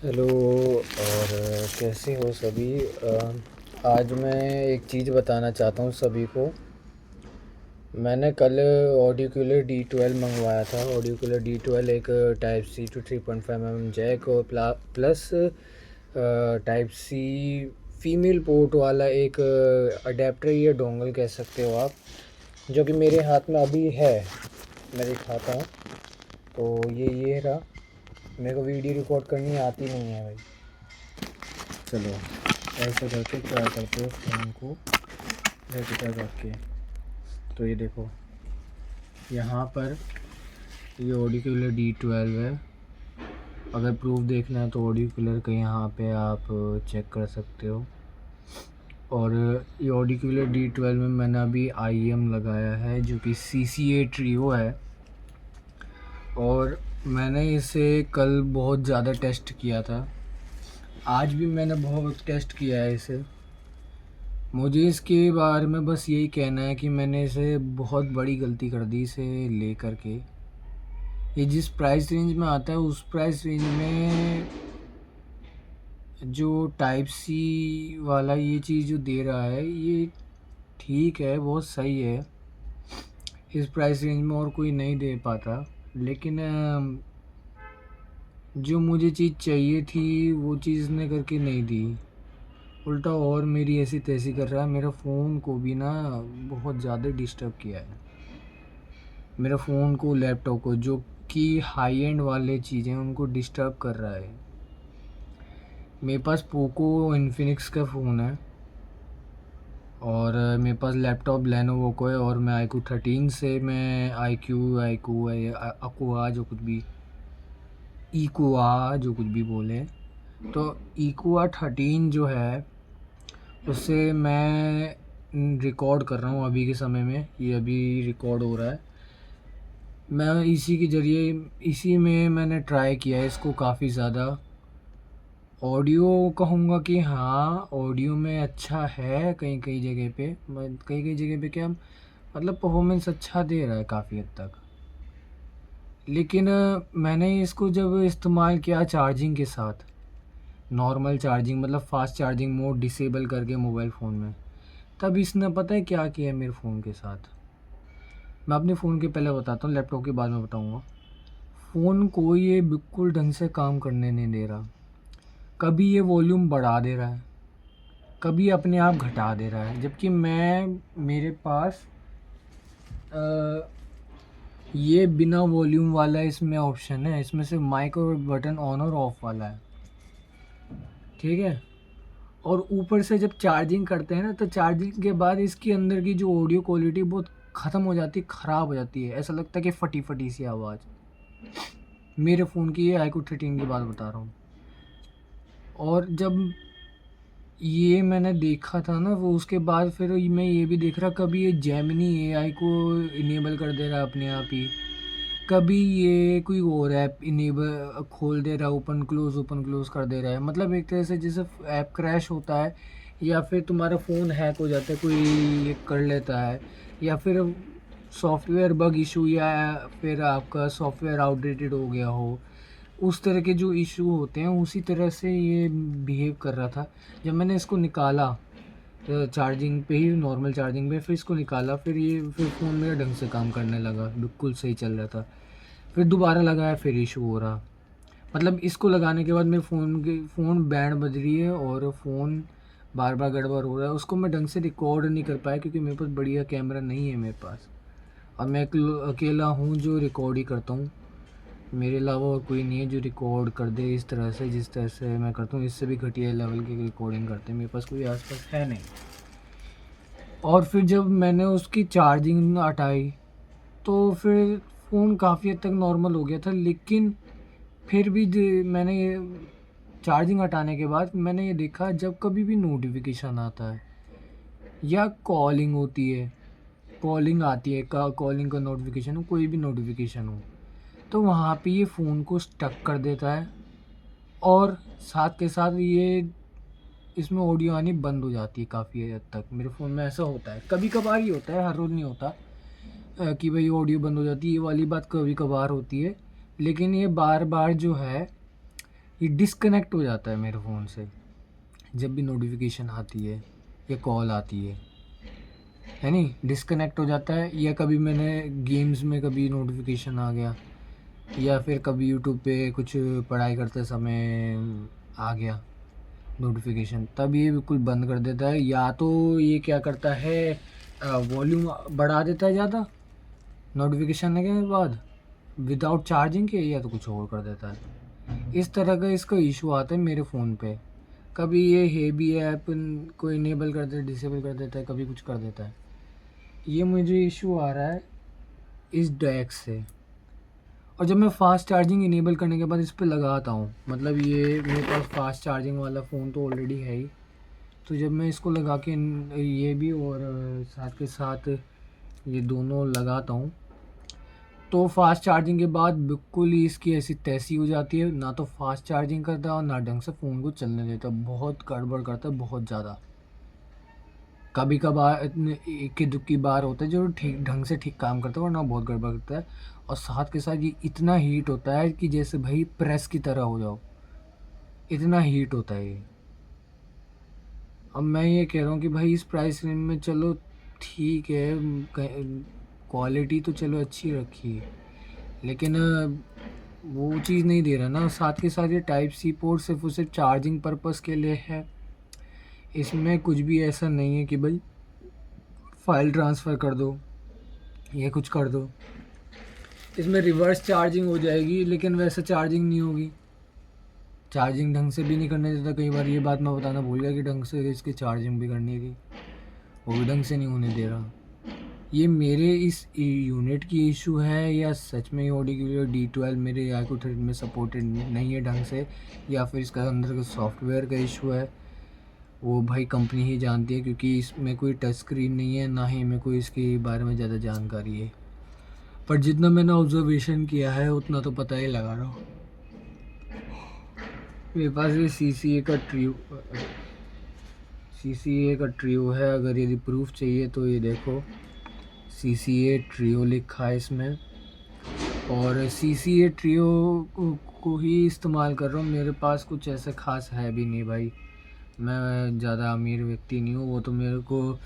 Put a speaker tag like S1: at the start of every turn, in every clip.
S1: Hello. और कैसे हो सभी। आज मैं एक चीज़ बताना चाहता हूँ सभी को। मैंने कल ऑडियो कूलर D12 मंगवाया था। ऑडियो कूलर D12 एक type C to 3.5 mm jack और plus type C female port वाला एक अडेप्टर या डोंगल कह सकते हो आप, जो कि मेरे हाथ में अभी है। मैं दिखाता हूँ। तो ये रहा। मेरे को वीडियो रिकॉर्ड करनी आती नहीं है भाई। चलो ऐसे करके क्या करते हो, फ़ोन को रेटिका रख के। तो ये देखो, यहाँ पर ये ऑडियो कूलर D12 है। अगर प्रूफ देखना है तो ऑडियो कूलर का यहाँ पे आप चेक कर सकते हो। और ये ऑडियो कूलर D12 में मैंने अभी IEM लगाया है, जो कि CCA ट्रियो है। और मैंने इसे कल बहुत ज़्यादा टेस्ट किया था। आज भी मैंने बहुत टेस्ट किया है इसे। मुझे इसके बारे में बस यही कहना है कि मैंने इसे बहुत बड़ी गलती कर दी इसे ले कर के। ये जिस प्राइस रेंज में आता है उस प्राइस रेंज में जो टाइप सी वाला ये चीज़ जो दे रहा है, ये ठीक है, बहुत सही है। इस प्राइस रेंज में और कोई नहीं दे पाता। लेकिन जो मुझे चीज़ चाहिए थी वो चीज़ इसने करके नहीं दी। उल्टा और मेरी ऐसी तैसी कर रहा है। मेरा फ़ोन को भी ना बहुत ज़्यादा डिस्टर्ब किया है। मेरा फ़ोन को, लैपटॉप को, जो कि हाई एंड वाले चीज़ें उनको डिस्टर्ब कर रहा है। मेरे पास पोको इन्फिनिक्स का फ़ोन है और मेरे पास लैपटॉप लेनोवो को है। और मैं iQOO 13 से मैं अकुआ जो कुछ भी इकुआ जो कुछ भी बोले, तो इकुआ 13 जो है उससे मैं रिकॉर्ड कर रहा हूँ अभी के समय में। ये अभी रिकॉर्ड हो रहा है। मैं इसी के ज़रिए, इसी में मैंने ट्राई किया है इसको काफ़ी ज़्यादा। ऑडियो कहूँगा कि हाँ, ऑडियो में अच्छा है कई कई जगह पे। कई कई जगह पे क्या मतलब परफॉर्मेंस अच्छा दे रहा है काफ़ी हद तक। लेकिन मैंने इसको जब इस्तेमाल किया चार्जिंग के साथ, नॉर्मल चार्जिंग मतलब फ़ास्ट चार्जिंग मोड डिसेबल करके मोबाइल फ़ोन में, तब इसने पता है क्या किया है मेरे फ़ोन के साथ। मैं अपने फ़ोन के पहले बताता हूँ, लैपटॉप के बाद में बताऊँगा। फ़ोन को ये बिल्कुल ढंग से काम करने नहीं दे रहा। कभी ये वॉल्यूम बढ़ा दे रहा है, कभी अपने आप घटा दे रहा है। जबकि मेरे पास ये बिना वॉल्यूम वाला इसमें ऑप्शन है। इसमें सिर्फ माइक और बटन ऑन और ऑफ वाला है, ठीक है। और ऊपर से जब चार्जिंग करते हैं ना, तो चार्जिंग के बाद इसके अंदर की जो ऑडियो क्वालिटी बहुत ख़त्म हो जाती है, ख़राब हो जाती है। ऐसा लगता है कि फटी फटी सी आवाज़। मेरे फ़ोन की ये iQOO 13 की बात बता रहा हूँ। और जब ये मैंने देखा था ना, वो उसके बाद फिर मैं ये भी देख रहा, कभी ये जेमिनी AI को इनेबल कर दे रहा है अपने आप ही, कभी ये कोई और ऐप इनेबल खोल दे रहा है, ओपन क्लोज़ कर दे रहा है। मतलब एक तरह से जैसे ऐप क्रैश होता है, या फिर तुम्हारा फ़ोन हैक हो जाता है, कोई ये कर लेता है, या फिर सॉफ्टवेयर बग इशू, या फिर आपका सॉफ्टवेयर आउटडेटेड हो गया हो। उस तरह के जो इशू होते हैं उसी तरह से ये बिहेव कर रहा था। जब मैंने इसको निकाला चार्जिंग पे ही, नॉर्मल चार्जिंग पे, फिर इसको निकाला, फिर फ़ोन मेरा ढंग से काम करने लगा, बिल्कुल सही चल रहा था। फिर दोबारा लगाया, फिर इशू हो रहा। मतलब इसको लगाने के बाद मेरे फ़ोन बैंड बज रही है और फ़ोन बार बार गड़बड़ हो रहा है। उसको मैं ढंग से रिकॉर्ड नहीं कर पाया क्योंकि मेरे पास बढ़िया कैमरा नहीं है मेरे पास। और मैं अकेला हूँ जो रिकॉर्ड ही करता हूँ। मेरे अलावा और कोई नहीं है जो रिकॉर्ड कर दे इस तरह से, जिस तरह से मैं करता हूँ। इससे भी घटिया लेवल की रिकॉर्डिंग करते हैं, मेरे पास कोई आसपास है नहीं। और फिर जब मैंने उसकी चार्जिंग हटाई तो फिर फ़ोन काफ़ी हद तक नॉर्मल हो गया था। लेकिन फिर भी मैंने ये चार्जिंग हटाने के बाद मैंने ये देखा, जब कभी भी नोटिफिकेशन आता है या कॉलिंग होती है, कॉलिंग आती है, कॉलिंग का नोटिफिकेशन हो, कोई भी नोटिफिकेशन हो, तो वहाँ पे ये फ़ोन को स्टक कर देता है। और साथ के साथ ये इसमें ऑडियो आनी बंद हो जाती है काफ़ी हद तक। मेरे फ़ोन में ऐसा होता है, कभी कभार ही होता है, हर रोज़ नहीं होता कि भाई ऑडियो बंद हो जाती है। ये वाली बात कभी कभार होती है, लेकिन ये बार बार जो है ये डिस्कनेक्ट हो जाता है मेरे फ़ोन से जब भी नोटिफिकेशन आती है या कॉल आती है नहीं, डिस्कनेक्ट हो जाता है। या कभी मैंने गेम्स में कभी नोटिफिकेशन आ गया, या फिर कभी यूट्यूब पे कुछ पढ़ाई करते समय आ गया नोटिफिकेशन, तब ये बिल्कुल बंद कर देता है। या तो ये क्या करता है, वॉल्यूम बढ़ा देता है ज़्यादा नोटिफिकेशन आने के बाद विदाउट चार्जिंग के, या तो कुछ और कर देता है। इस तरह का इसका इशू आता है मेरे फ़ोन पे। कभी ये हेवी ऐप को इनेबल कर देता है, डिसेबल कर देता है, कभी कुछ कर देता है। ये मुझे इशू आ रहा है इस डैक से। और जब मैं फ़ास्ट चार्जिंग इनेबल करने के बाद इस पे लगाता हूँ, मतलब ये मेरे पास फ़ास्ट चार्जिंग वाला फ़ोन तो ऑलरेडी है ही, तो जब मैं इसको लगा के ये भी और साथ के साथ ये दोनों लगाता हूँ, तो फास्ट चार्जिंग के बाद बिल्कुल ही इसकी ऐसी तैसी हो जाती है, ना तो फास्ट चार्जिंग करता है और ना ढंग से फ़ोन को चलने देता। बहुत गड़बड़ करता है, बहुत ज़्यादा। कभी कभार इक्की दुक्की बार होता है जो ठीक ढंग से ठीक काम करता है, वरना बहुत गड़बड़ करता है। और साथ के साथ ये इतना हीट होता है कि जैसे भाई प्रेस की तरह हो जाओ, इतना हीट होता है ये। अब मैं ये कह रहा हूँ कि भाई इस प्राइस रेंज में चलो ठीक है, क्वालिटी तो चलो अच्छी रखी है, लेकिन वो चीज़ नहीं दे रहा ना। साथ के साथ ये टाइप सी पोर्ट सिर्फ और सिर्फ चार्जिंग पर्पस के लिए है। इसमें कुछ भी ऐसा नहीं है कि भाई फाइल ट्रांसफ़र कर दो या कुछ कर दो। इसमें रिवर्स चार्जिंग हो जाएगी, लेकिन वैसा चार्जिंग नहीं होगी। चार्जिंग ढंग से भी नहीं करने देता। कई बार ये बात मैं बताना भूल गया कि ढंग से इसकी चार्जिंग भी करनी थी, वो भी ढंग से नहीं होने दे रहा। ये मेरे इस यूनिट की इशू है, या सच में ऑडियो D12 मेरे iQOO 13 में सपोर्टेड नहीं है ढंग से, या फिर इसका अंदर का सॉफ्टवेयर का इशू है, वो भाई कंपनी ही जानती है, क्योंकि इसमें कोई टच स्क्रीन नहीं है, ना ही मेरे को इसके बारे में ज़्यादा जानकारी है। पर जितना मैंने ऑब्जर्वेशन किया है उतना तो पता ही लगा रहा हूँ। मेरे पास ये CCA का ट्रियो है। अगर यदि प्रूफ चाहिए तो ये देखो, CCA ट्रियो लिखा है इसमें, और CCA ट्रियो को ही इस्तेमाल कर रहा हूँ। मेरे पास कुछ ऐसा खास है भी नहीं भाई, मैं ज़्यादा अमीर व्यक्ति नहीं हूँ। वो तो मेरे को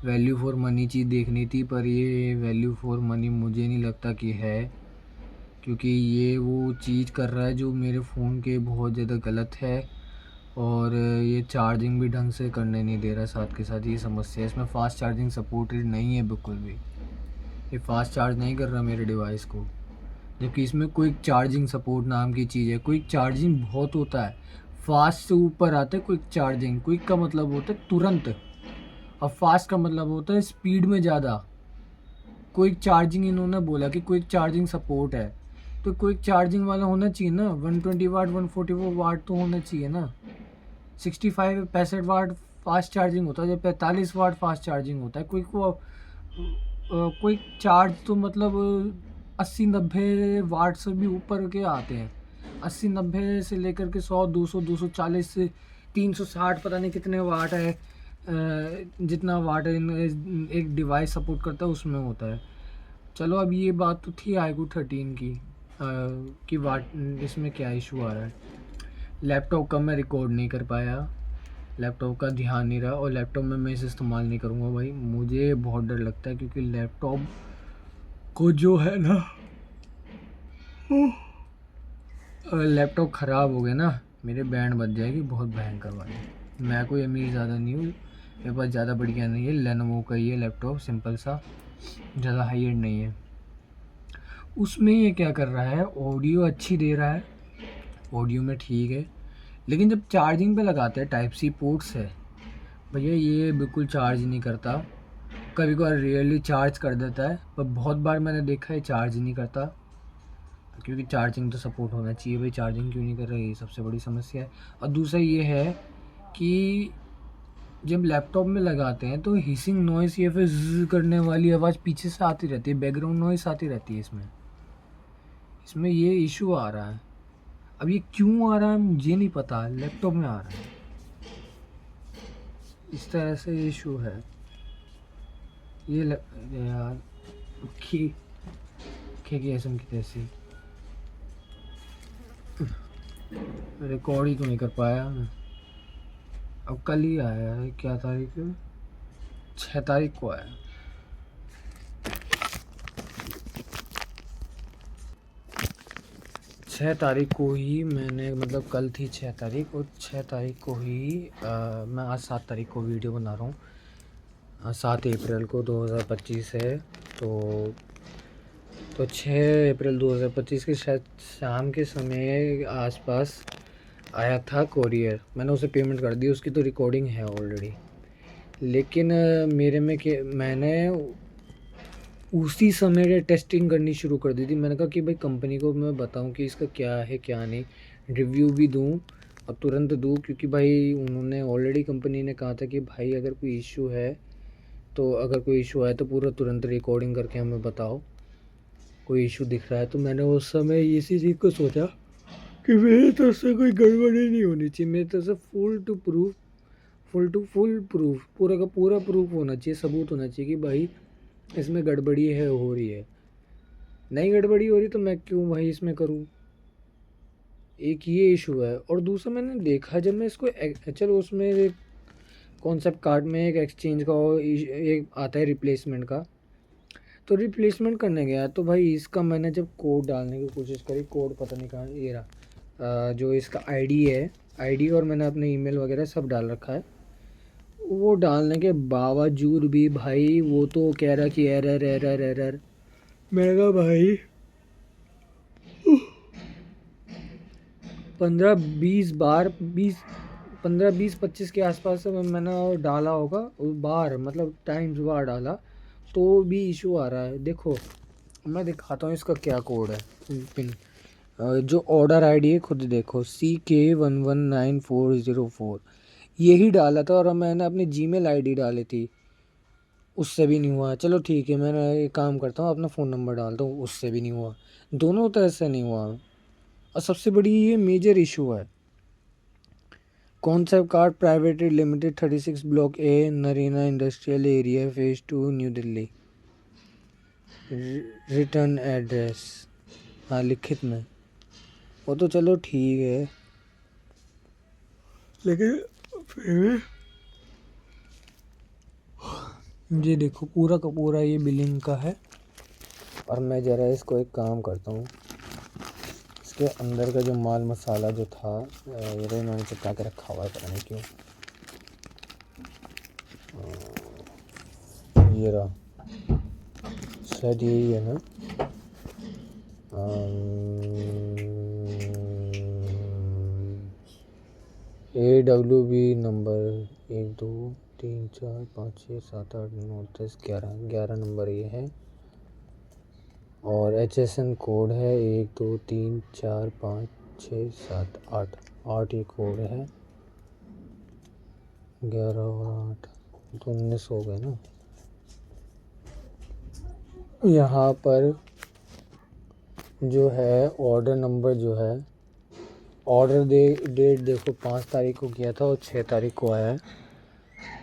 S1: वैल्यू फॉर मनी चीज़ देखनी थी, पर ये वैल्यू फॉर मनी मुझे नहीं लगता कि है, क्योंकि ये वो चीज़ कर रहा है जो मेरे फ़ोन के बहुत ज़्यादा गलत है। और ये चार्जिंग भी ढंग से करने नहीं दे रहा। साथ के साथ ये समस्या है, इसमें फ़ास्ट चार्जिंग सपोर्टेड नहीं है बिल्कुल भी। ये फ़ास्ट चार्ज नहीं कर रहा मेरे डिवाइस को, जबकि इसमें क्विक चार्जिंग सपोर्ट नाम की चीज़ है। क्विक चार्जिंग बहुत होता है, फास्ट से ऊपर आता है क्विक चार्जिंग। क्विक का मतलब होता है तुरंत, और फास्ट का मतलब होता है स्पीड में ज़्यादा। क्विक चार्जिंग इन्होंने बोला कि क्विक चार्जिंग सपोर्ट है, तो क्विक चार्जिंग वाला होना चाहिए ना। 120 वाट 144 वाट तो होना चाहिए ना। 65 वाट फास्ट चार्जिंग होता है, जब 45 वाट फास्ट चार्जिंग होता है। क्विक चार्ज तो मतलब 80-90 वाट से भी ऊपर के आते हैं। 80-90 से लेकर के 100 200 240 से 360 पता नहीं कितने वाट है, जितना वाट एक डिवाइस सपोर्ट करता है उसमें होता है। चलो, अब ये बात तो थी iQOO 13 की, कि वाट इसमें क्या इशू आ रहा है। लैपटॉप का मैं रिकॉर्ड नहीं कर पाया, लैपटॉप का ध्यान नहीं रहा, और लैपटॉप में मैं इसे इस्तेमाल नहीं करूँगा भाई। मुझे बहुत डर लगता है, क्योंकि लैपटॉप को जो है ना, अगर लैपटॉप ख़राब हो गया ना, मेरे बैंड बज जाएगी बहुत भयंकर वाली। मैं कोई अमीर ज़्यादा नहीं हूँ, मेरे पास ज़्यादा बढ़िया नहीं है, लेनोवो का ही है लैपटॉप, सिंपल सा, ज़्यादा हाई एंड नहीं है। उसमें ये क्या कर रहा है, ऑडियो अच्छी दे रहा है, ऑडियो में ठीक है, लेकिन जब चार्जिंग पे लगाते हैं टाइप सी पोर्ट से, भैया ये बिल्कुल चार्ज नहीं करता। कभी कभार रियली चार्ज कर देता है, पर बहुत बार मैंने देखा है चार्ज नहीं करता, क्योंकि चार्जिंग तो सपोर्ट होना चाहिए भाई। चार्जिंग क्यों नहीं कर रहा है, ये सबसे बड़ी समस्या है। और दूसरा ये है कि जब लैपटॉप में लगाते हैं तो हिसिंग नॉइस या फिर ज़ करने वाली आवाज़ पीछे से आती रहती है, बैकग्राउंड नॉइस आती रहती है इसमें। इसमें ये इशू आ रहा है। अब ये क्यों आ रहा है मुझे नहीं पता, लैपटॉप में आ रहा है, इस तरह से इशू है। ये यार खे की ऐसा की तैसी। रिकॉर्ड ही तो नहीं कर पाया मैं। अब कल ही आया है, क्या तारीख है, 6 तारीख को आया। 6 तारीख को ही मैंने, मतलब कल थी 6 तारीख, और 6 तारीख को ही मैं आज 7 तारीख को वीडियो बना रहा हूँ। 7 अप्रैल को 2025 है। तो 6 अप्रैल 2025 के शायद शाम के समय आसपास आया था कोरियर। मैंने उसे पेमेंट कर दी, उसकी तो रिकॉर्डिंग है ऑलरेडी। लेकिन मेरे में कि मैंने उसी समय टेस्टिंग करनी शुरू कर दी थी। मैंने कहा कि भाई कंपनी को मैं बताऊं कि इसका क्या है क्या नहीं, रिव्यू भी दूं, अब तुरंत दूं, क्योंकि भाई उन्होंने ऑलरेडी, कंपनी ने कहा था कि भाई अगर कोई इशू है तो, अगर कोई इशू आए तो पूरा तुरंत रिकॉर्डिंग करके हमें बताओ, कोई इशू दिख रहा है। तो मैंने उस समय इसी चीज़ को सोचा कि मेरी तरफ से कोई गड़बड़ी नहीं होनी चाहिए, मेरी तरफ से फुल प्रूफ, पूरा का पूरा प्रूफ होना चाहिए, सबूत होना चाहिए कि भाई इसमें गड़बड़ी है, हो रही है। नहीं गड़बड़ी हो रही तो मैं क्यों भाई इसमें करूँ। एक ये इशू है, और दूसरा मैंने देखा जब मैं इसको चलो उसमें कॉन्सेप्ट कार्ड में एक एक्सचेंज का एक आता है रिप्लेसमेंट का, तो रिप्लेसमेंट करने गया तो भाई इसका मैंने जब कोड डालने की कोशिश करी, कोड पता नहीं कहाँ, ये रहा, जो इसका आईडी है, आईडी, और मैंने अपने ईमेल वगैरह सब डाल रखा है। वो डालने के बावजूद भी भाई वो तो कह रहा कि एरर एरर एरर। मैंने कहा भाई 15-20 के आसपास से मैंने डाला होगा, बार मतलब टाइम्स बार डाला, तो भी इशू आ रहा है। देखो मैं दिखाता हूँ इसका क्या कोड है, पिन, जो ऑर्डर आईडी है खुद देखो, CK119404, यही डाला था, और मैंने अपनी जीमेल आईडी डाली थी, उससे भी नहीं हुआ। चलो ठीक है, मैंने एक काम करता हूँ, अपना फ़ोन नंबर डालता हूँ, उससे भी नहीं हुआ, दोनों तरह से नहीं हुआ। और सबसे बड़ी ये मेजर इशू है, concept card private limited 36 block A, Naraina industrial area, phase 2, New Delhi. Return address, हाँ लिखित में, वो तो चलो ठीक है, लेकिन फिर ये देखो पूरा का पूरा ये बिलिंग का है। और मैं ज़रा इसको एक काम करता हूँ, इसके अंदर का जो माल मसाला जो था, ये इन्होंने चिपका के रखा हुआ है, पता नहीं क्यों। ये रहा, शायद यही है ना, AWB नंबर 1 2 3 4 5 6 7 8 9 10 11 नंबर ये है। और HSN कोड है 1 2 3 4 5 6 7 8 ये कोड है। 11 और 8 तो 19 हो गए ना। यहाँ पर जो है ऑर्डर नंबर जो है, ऑर्डर डेट देखो 5 तारीख को किया था और 6 तारीख को आया है।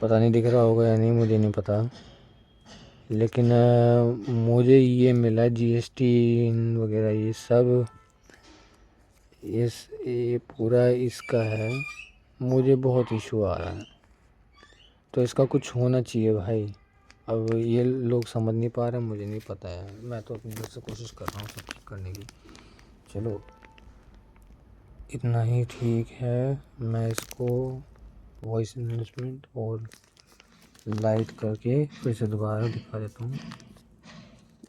S1: पता नहीं दिख रहा होगा या नहीं, मुझे नहीं पता, लेकिन मुझे ये मिला GST वगैरह ये सब, ये पूरा इसका है। मुझे बहुत इशू आ रहा है, तो इसका कुछ होना चाहिए भाई। अब ये लोग समझ नहीं पा रहे, मुझे नहीं पता है, मैं तो अपनी तरफ से कोशिश कर रहा हूँ सब ठीक करने की। चलो इतना ही ठीक है, मैं इसको वॉइस इन्वेस्टमेंट और लाइट करके फिर से दोबारा दिखा देता हूँ।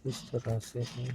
S1: इस तरह से है।